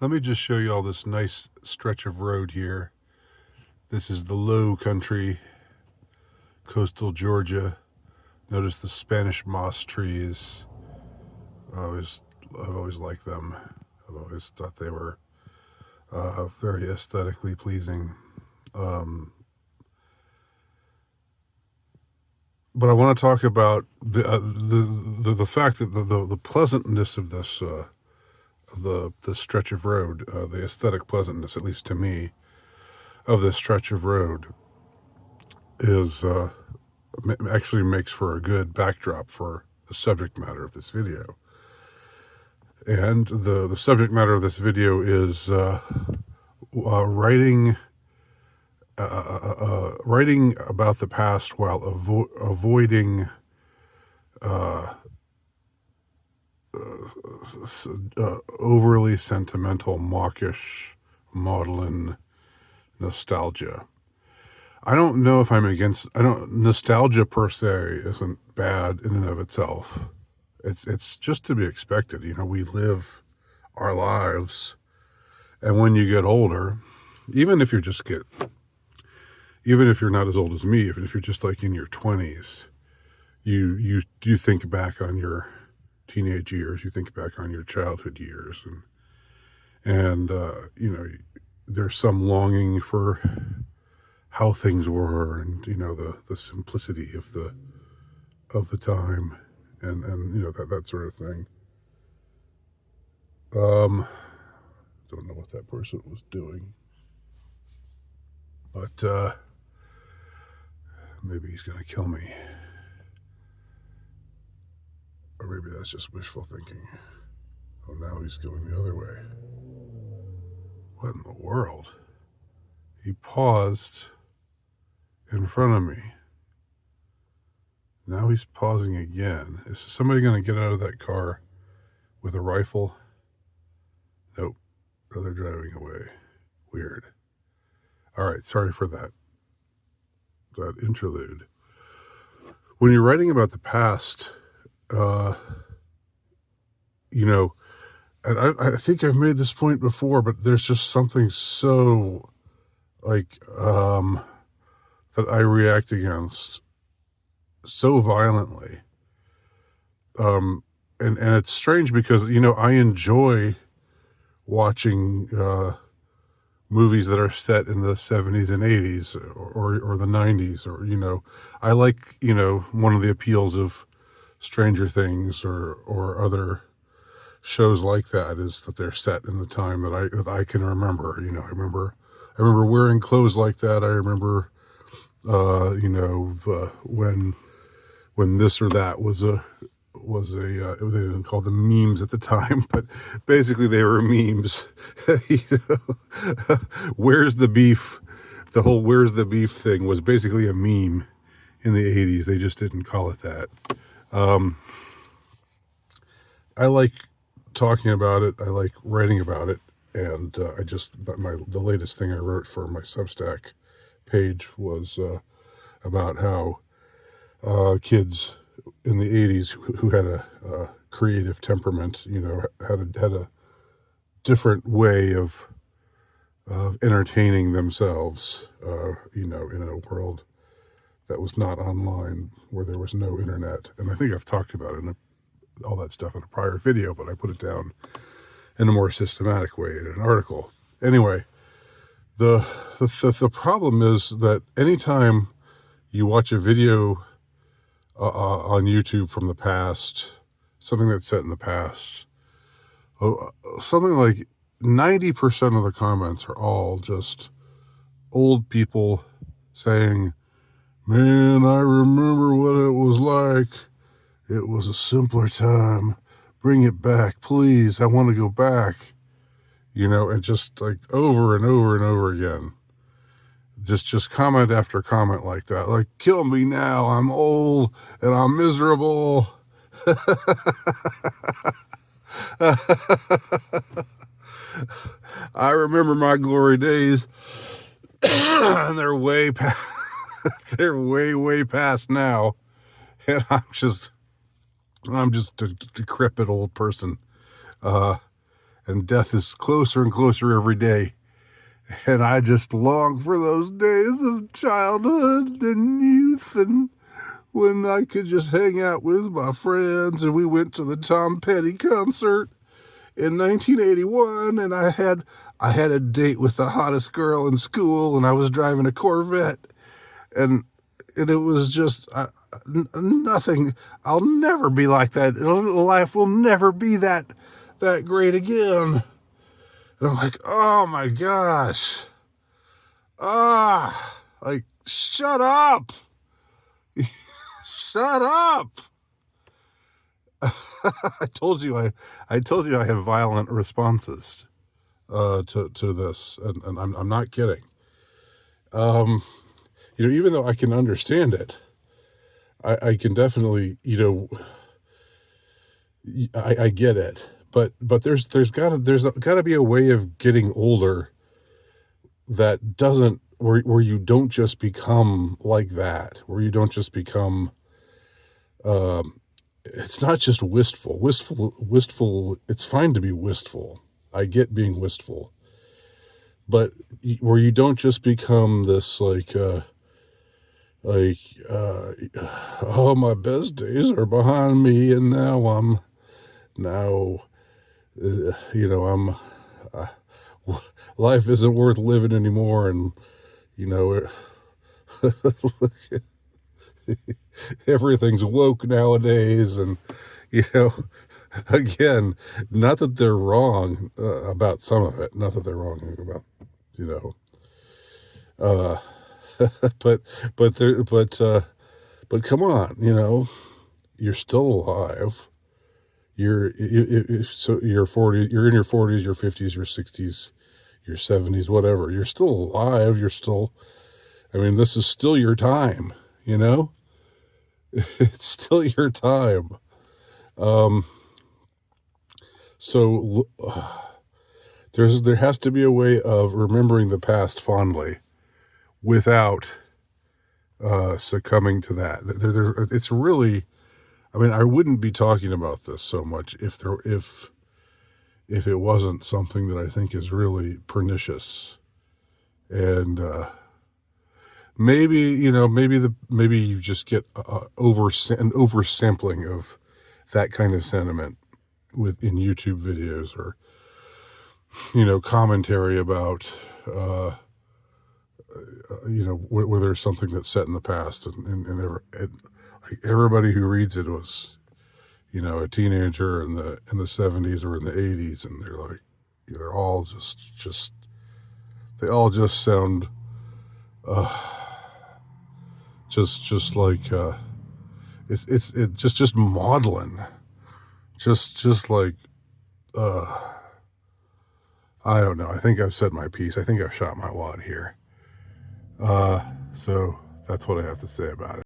Let me just show you all this nice stretch of road here. This is the low country, coastal Georgia. Notice the Spanish moss trees. I've always liked them. I've always thought they were very aesthetically pleasing. But I want to talk about the fact that the pleasantness of this the stretch of road, the aesthetic pleasantness, at least to me, of this stretch of road is actually makes for a good backdrop for the subject matter of this video. And the subject matter of this video is writing about the past while avoiding overly sentimental, mawkish, maudlin nostalgia. I don't know if I'm against. Nostalgia per se isn't bad in and of itself. It's just to be expected. You know, we live our lives, and when you get older, even if you're not as old as me, even if you're just like in your 20s, you think back on your teenage years, you think back on your childhood years, and you know, there's some longing for how things were, and you know, the simplicity of the time, and you know, that sort of thing. Don't know what that person was doing, but maybe he's gonna kill me. Or maybe that's just wishful thinking. Oh, now he's going the other way. What in the world? He paused in front of me. Now he's pausing again. Is somebody going to get out of that car with a rifle? Nope. No, they're driving away. Weird. All right, sorry for that interlude. When you're writing about the past, you know, and I think I've made this point before, but there's just something so, like, that I react against so violently. And it's strange because, you know, I enjoy watching movies that are set in the 70s and 80s or the 90s, or, you know, I like, you know, one of the appeals of Stranger Things or other shows like that is that they're set in the time that I can remember. You know, I remember wearing clothes like that. I remember, you know, when this or that was a they didn't call them memes at the time, but basically they were memes. You know? Where's the beef? The whole "where's the beef" thing was basically a meme in the 80s. They just didn't call it that. I like talking about it. I like writing about it. And the latest thing I wrote for my Substack page was about how kids in the 80s who had a creative temperament, you know, had a different way of entertaining themselves, you know, in a world that was not online, where there was no internet. And I think I've talked about it all that stuff in a prior video, but I put it down in a more systematic way in an article. Anyway, the problem is that anytime you watch a video on YouTube from the past, something that's set in the past, something like 90% of the comments are all just old people saying, "Man, I remember what it was like. It was a simpler time. Bring it back, please. I want to go back." You know, and just like over and over and over again. Just comment after comment like that. Like, "Kill me now. I'm old and I'm miserable." I remember my glory days, and they're way past. They're way past now, and I'm just a decrepit old person. and death is closer and closer every day. And I just long for those days of childhood and youth, and when I could just hang out with my friends, and we went to the Tom Petty concert in 1981, and I had a date with the hottest girl in school, and I was driving a Corvette, and it was just nothing. I'll never be like that. Life will never be that great again. And I'm like, oh my gosh. Like, shut up. Shut up. I told you I have violent responses to this, and I'm not kidding. Even though I can understand it, I can definitely, I get it. But there's gotta be a way of getting older that doesn't, where you don't just become like that, where you don't just become, it's not just wistful. It's fine to be wistful. I get being wistful, but where you don't just become this oh, my best days are behind me, and now I'm life isn't worth living anymore, and everything's woke nowadays, and you know again, not that they're wrong about some of it, not that they're wrong about, uh but but come on, you're still alive. So you're 40, you're in your 40s, your 50s, your 60s, your 70s, whatever. You're still alive. This is still your time, It's still your time. So there has to be a way of remembering the past fondly without succumbing to that. It's really, I wouldn't be talking about this so much if it wasn't something that I think is really pernicious. And maybe you just get an oversampling of that kind of sentiment in YouTube videos, or commentary about where there's something that's set in the past, and like everybody who reads it was a teenager in the 70s or in the 80s, and they're like, they're all just they all just sound just like it's just maudlin, just like I don't know. I think I've said my piece. I think I've shot my wad here. So that's what I have to say about it.